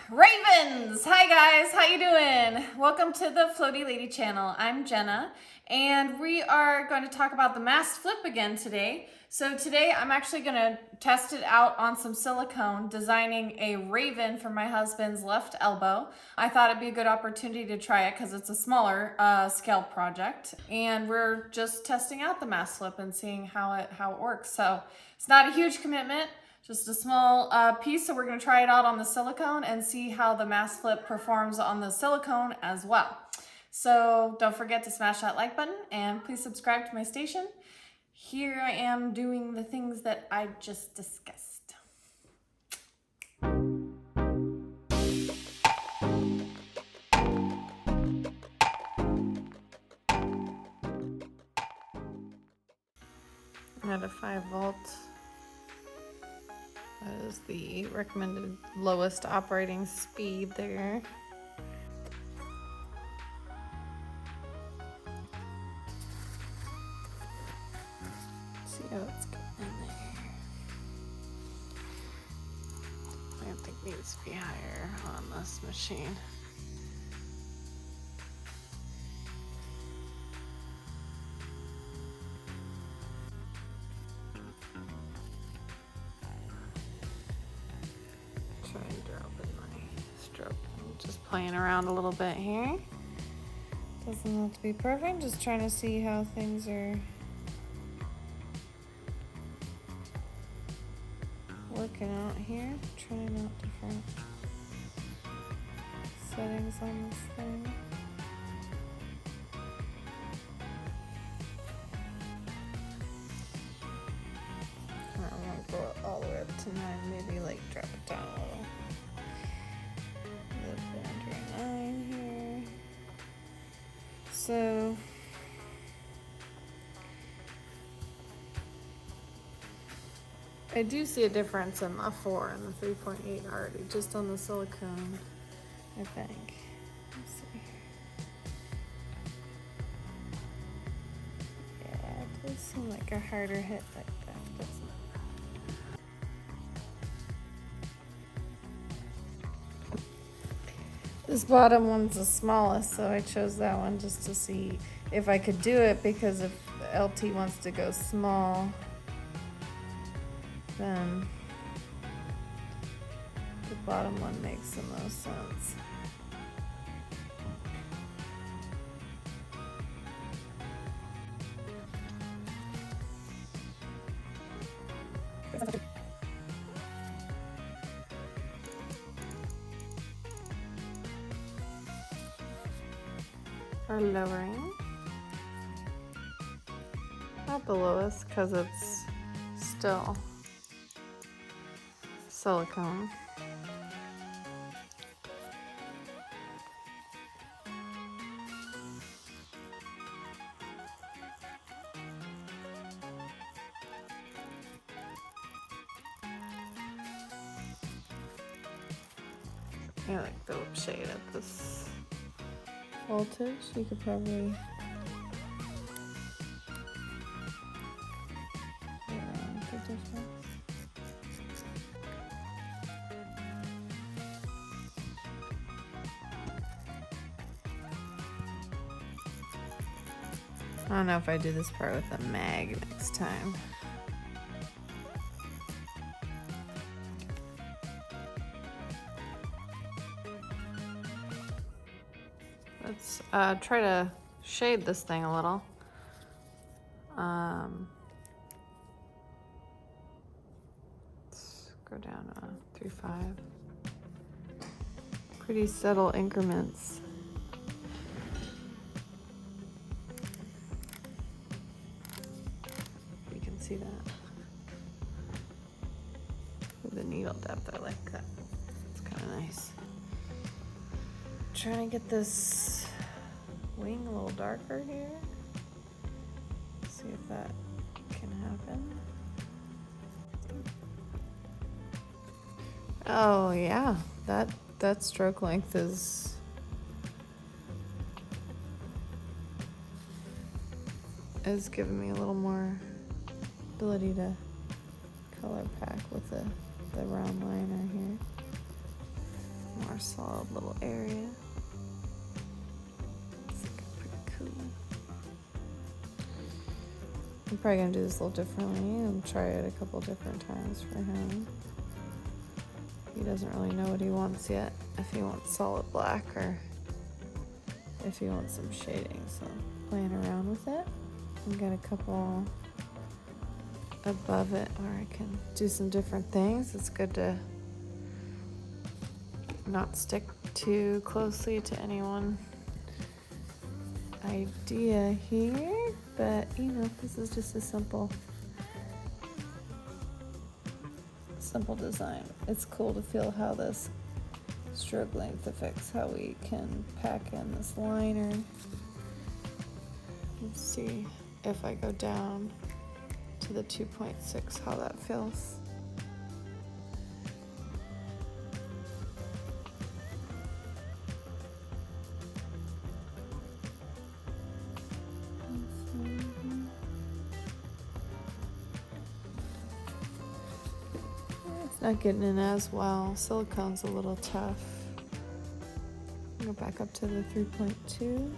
Ravens! Hi guys, how you doing? Welcome to the Floaty Lady channel. I'm Jenna, and we are going to talk about the Mast Flip again today. So today I'm actually going to test it out on some silicone, designing a raven for my husband's left elbow. I thought it'd be a good opportunity to try it because it's a smaller scale project, and we're just testing out the Mast Flip and seeing how it works. So it's not a huge commitment. Just a small piece, so we're going to try it out on the silicone and see how the Mast Flip performs on the silicone as well. So don't forget to smash that like button and please subscribe to my station. Here I am doing the things that I just discussed. I'm at a 5-volt. That is the recommended lowest operating speed there. See how it's going in there. I don't think it needs to be higher on this machine. Try and drop in my stroke. I'm just playing around a little bit here. Doesn't have to be perfect, just trying to see how things are working out here. Trying out different settings on this thing. I won't go all the way up to 9, maybe like drop it down a little. The boundary 9 here. So I do see a difference in the 4 and the 3.8 already, just on the silicone, I think. Let's see. Yeah, it does seem like a harder hit like that, doesn't it? This bottom one's the smallest, so I chose that one just to see if I could do it, because if LT wants to go small, then the bottom one makes the most sense. Or lowering. Not the lowest, because it's still silicone. I like the shade at this voltage. You could probably play around with the difference. I don't know if I do this part with a mag next time. Let's try to shade this thing a little. Let's go down to 3.5. Pretty subtle increments. You can see that. With the needle depth, I like that. It's kind of nice. Trying to get this wing a little darker here. See if that can happen. Oh yeah, that stroke length is giving me a little more ability to color pack with the round liner here. more solid little area. It's looking pretty cool. I'm probably gonna do this a little differently and try it a couple different times for him. He doesn't really know what he wants yet, if he wants solid black or if he wants some shading, so I'm playing around with it. I've got a couple above it where I can do some different things. It's good to not stick too closely to any one idea here, but you know, this is just a simple design. It's cool to feel how this stroke length affects how we can pack in this liner. Let's see if I go down to the 2.6 how that feels. It's not getting in as well. Silicone's a little tough. Go back up to the 3.2.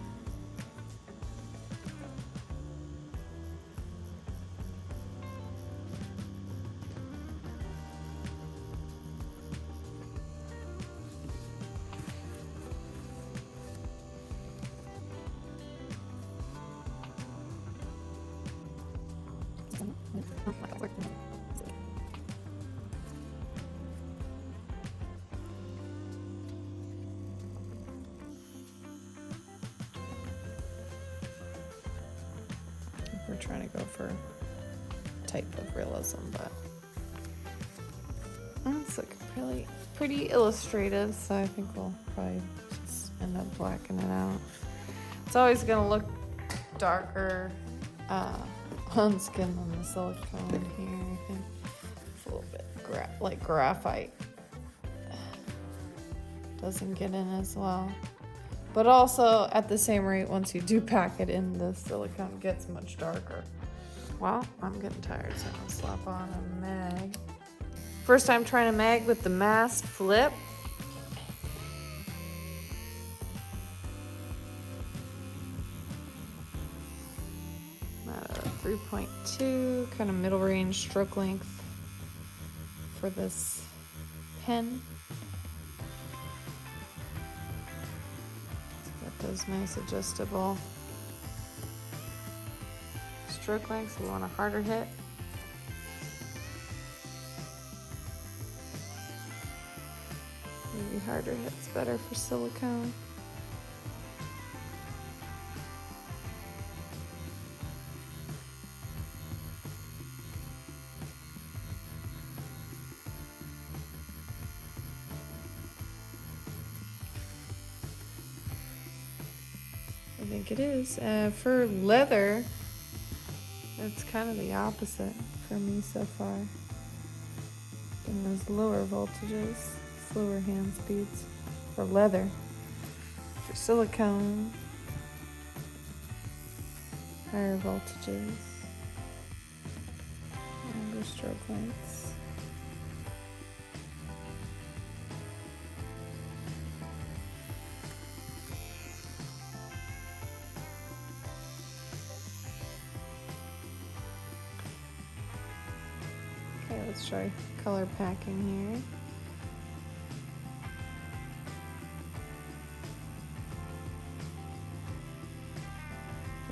We're trying to go for type of realism, but it's looking pretty illustrative, so I think we'll probably just end up blacking it out. It's always gonna look darker on skin than the silicone here. I think it's a little bit like graphite doesn't get in as well. But also, at the same rate, once you do pack it in, the silicone gets much darker. Well, I'm getting tired, so I'm gonna slap on a mag. First time trying a mag with the Mast Flip. I'm at a 3.2, kind of middle range stroke length for this pen. Those nice adjustable stroke lengths. We want a harder hit. Maybe harder hit's better for silicone. I think it is. For leather, it's kind of the opposite for me so far. In those lower voltages, slower hand speeds for leather. For silicone, higher voltages, longer stroke lengths. Okay, let's try color packing here.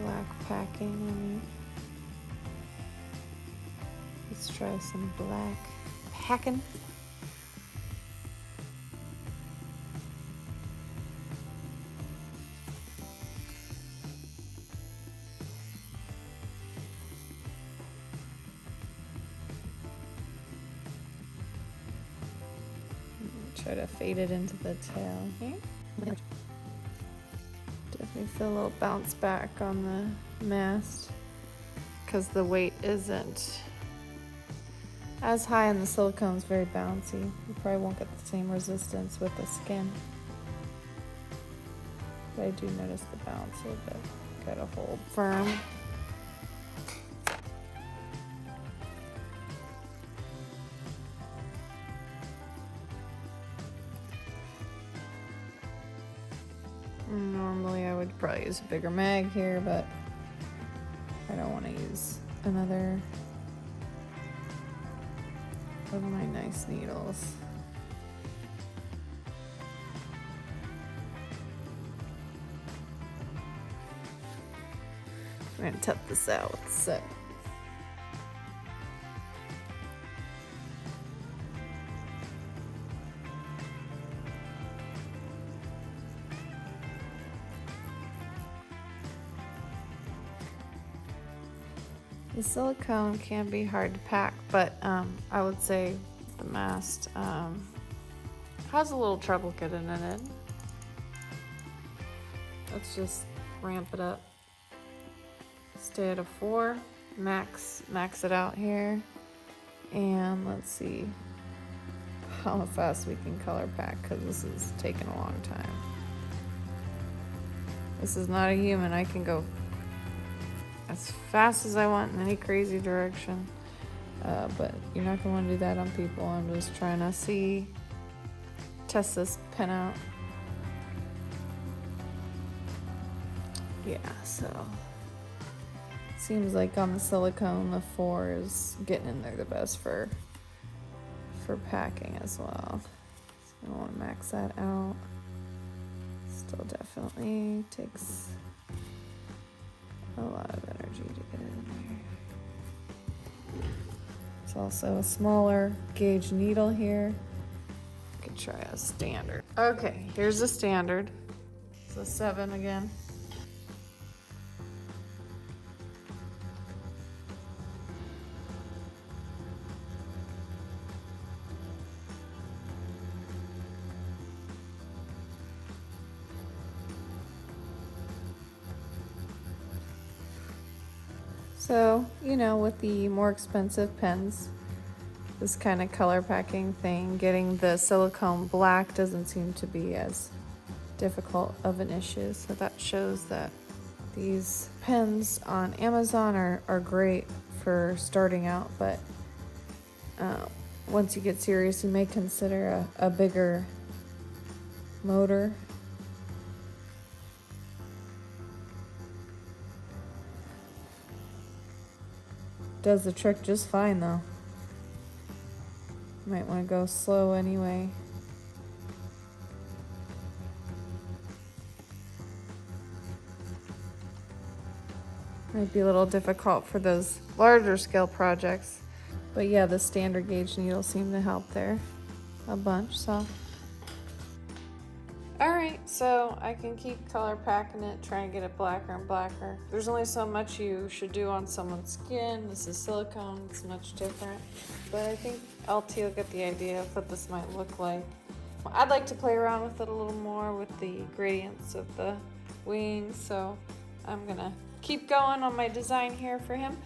Black packing on it. Let's try some black packing. Try to fade it into the tail here. Definitely feel a little bounce back on the mast because the weight isn't as high and the silicone's very bouncy. You probably won't get the same resistance with the skin. But I do notice the bounce a little bit. Gotta hold firm. Normally I would probably use a bigger mag here, but I don't want to use another of my nice needles. I'm going to tap this out with the set. The silicone can be hard to pack, but I would say the Mast has a little trouble getting it in. Let's just ramp it up. Stay at a 4, max it out here, and let's see how fast we can color pack, because this is taking a long time. This is not a human. I can go as fast as I want in any crazy direction, but you're not gonna want to do that on people. I'm just trying to test this pen out. Yeah, so seems like on the silicone the 4 is getting in there the best for packing as well. So I want to max that out. Still definitely takes a lot of energy to get in there. It's also a smaller gauge needle here. I could try a standard. Okay, here's a standard. It's a 7 again. So, you know, with the more expensive pens, this kind of color packing thing, getting the silicone black doesn't seem to be as difficult of an issue. So that shows that these pens on Amazon are great for starting out, but once you get serious, you may consider a bigger motor. Does the trick just fine though. Might want to go slow anyway. Might be a little difficult for those larger scale projects, but yeah, the standard gauge needle seemed to help there a bunch. So alright, so I can keep color packing it, trying to get it blacker and blacker. There's only so much you should do on someone's skin. This is silicone, it's much different. But I think LT will get the idea of what this might look like. I'd like to play around with it a little more with the gradients of the wings, so I'm gonna keep going on my design here for him.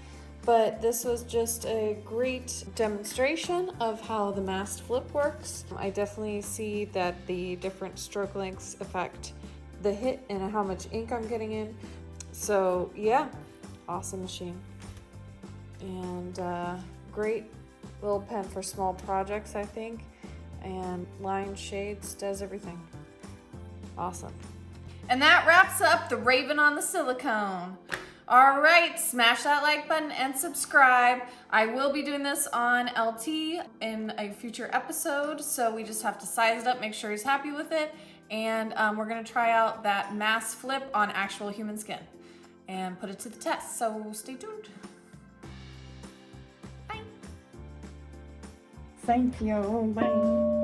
But this was just a great demonstration of how the Mast Flip works. I definitely see that the different stroke lengths affect the hit and how much ink I'm getting in. So yeah, awesome machine. And great little pen for small projects, I think. And line shades, does everything. Awesome. And that wraps up the Raven on the silicone. All right, smash that like button and subscribe. I will be doing this on LT in a future episode, so we just have to size it up, make sure he's happy with it, and we're gonna try out that Mast Flip on actual human skin and put it to the test, so stay tuned. Bye. Thank you. Bye.